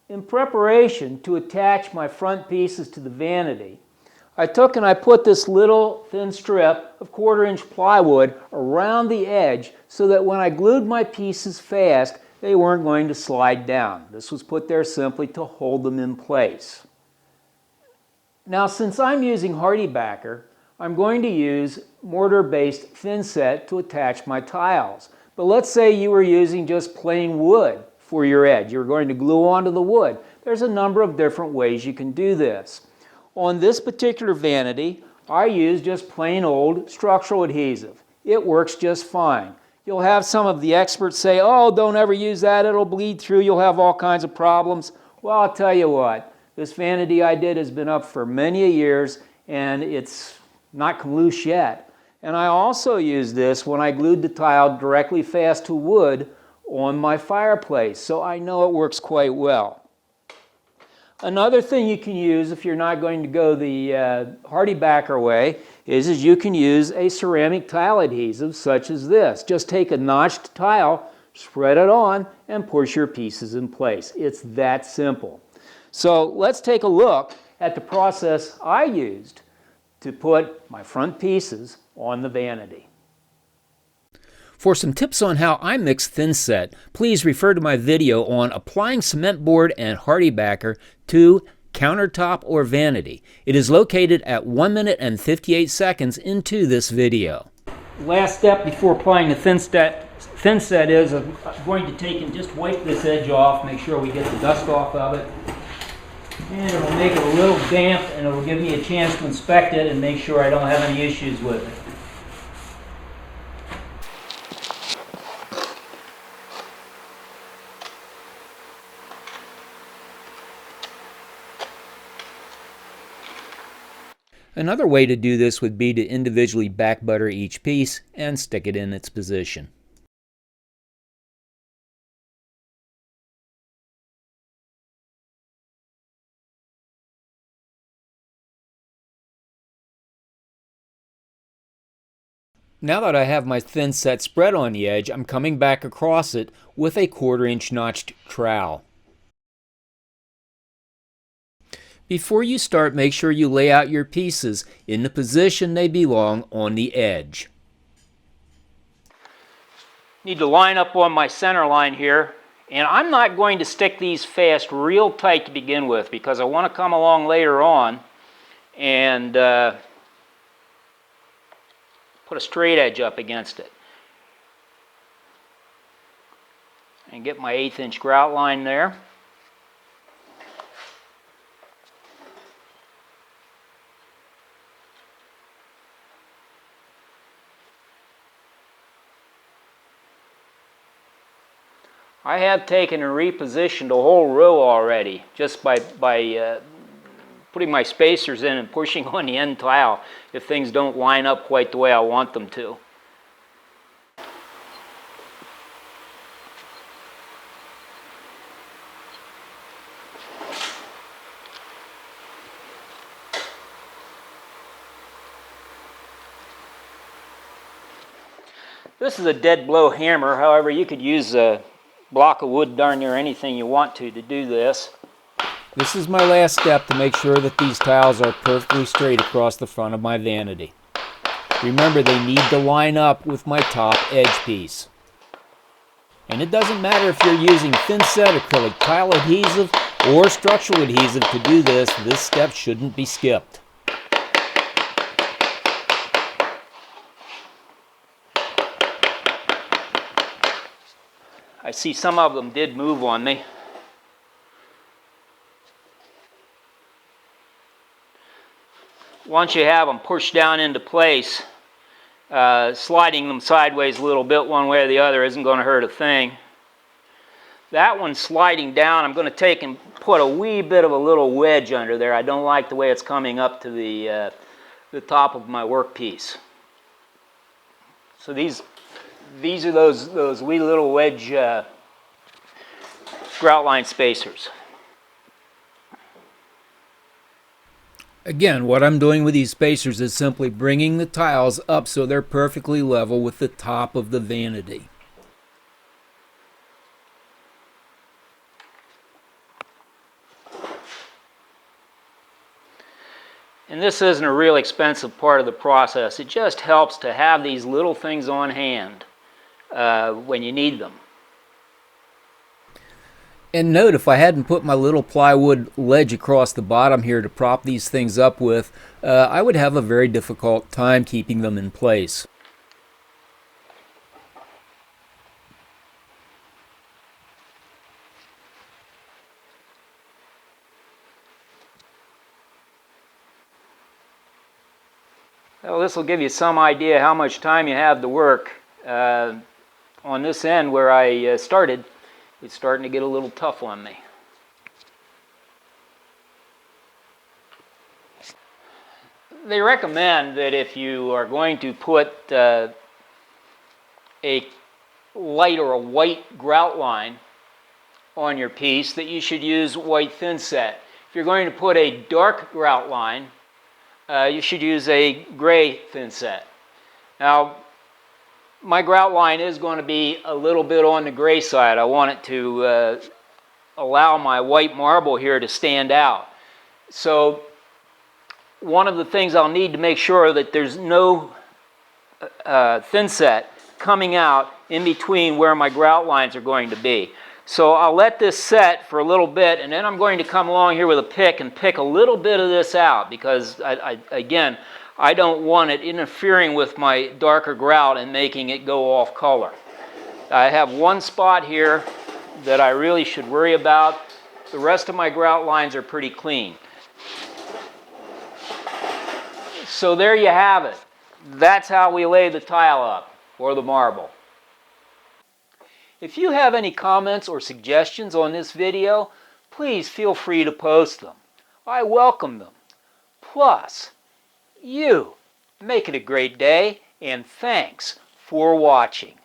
In preparation to attach my front pieces to the vanity, I took and I put this little thin strip of 1/4-inch plywood around the edge so that when I glued my pieces fast, they weren't going to slide down. This was put there simply to hold them in place. Now, since I'm using HardieBacker, I'm going to use mortar-based thinset to attach my tiles. But let's say you were using just plain wood for your edge. You're going to glue onto the wood. There's a number of different ways you can do this. On this particular vanity, I use just plain old structural adhesive. It works just fine. You'll have some of the experts say, oh, don't ever use that, it'll bleed through, you'll have all kinds of problems. Well, I'll tell you what, this vanity I did has been up for many years and it's not come loose yet. And I also use this when I glued the tile directly fast to wood on my fireplace, so I know it works quite well. Another thing you can use if you're not going to go the HardieBacker way is you can use a ceramic tile adhesive such as this. Just take a notched tile, spread it on, and push your pieces in place. It's that simple. So let's take a look at the process I used to put my front pieces on the vanity. For some tips on how I mix thinset, please refer to my video on applying cement board and HardieBacker to countertop or vanity. It is located at 1 minute and 58 seconds into this video. Last step before applying the thinset is I'm going to take and just wipe this edge off, make sure we get the dust off of it. And it'll make it a little damp and it'll give me a chance to inspect it and make sure I don't have any issues with it. Another way to do this would be to individually back butter each piece and stick it in its position. Now that I have my thinset spread on the edge, I'm coming back across it with a 1/4-inch notched trowel. Before you start, make sure you lay out your pieces in the position they belong on the edge. Need to line up on my center line here, and I'm not going to stick these fast real tight to begin with because I want to come along later on and put a straight edge up against it. And get my 1/8-inch grout line there. I have taken and repositioned a whole row already just by putting my spacers in and pushing on the end tile if things don't line up quite the way I want them to. This is a dead blow hammer, however you could use a block of wood darn near anything you want to do this. This is my last step to make sure that these tiles are perfectly straight across the front of my vanity. Remember, they need to line up with my top edge piece. And it doesn't matter if you're using thinset, acrylic tile adhesive, or structural adhesive to do this, this step shouldn't be skipped. I see some of them did move on me. Once you have them pushed down into place, sliding them sideways a little bit one way or the other isn't going to hurt a thing. That one sliding down, I'm going to take and put a wee bit of a little wedge under there. I don't like the way it's coming up to the top of my workpiece. So these are those wee little wedge grout line spacers. Again, what I'm doing with these spacers is simply bringing the tiles up so they're perfectly level with the top of the vanity. And this isn't a real expensive part of the process. It just helps to have these little things on hand when you need them. And note, if I hadn't put my little plywood ledge across the bottom here to prop these things up with, I would have a very difficult time keeping them in place. Well, this will give you some idea how much time you have to work. On this end where I started, it's starting to get a little tough on me. They recommend that if you are going to put a light or a white grout line on your piece, that you should use white thin set. If you're going to put a dark grout line, you should use a gray thin set. Now, my grout line is going to be a little bit on the gray side. I want it to allow my white marble here to stand out. So one of the things I'll need to make sure that there's no thin set coming out in between where my grout lines are going to be. So I'll let this set for a little bit, and then I'm going to come along here with a pick and pick a little bit of this out, because again, I don't want it interfering with my darker grout and making it go off color. I have one spot here that I really should worry about. The rest of my grout lines are pretty clean. So there you have it. That's how we lay the tile up, or the marble. If you have any comments or suggestions on this video, please feel free to post them. I welcome them. Plus, you make it a great day, and thanks for watching.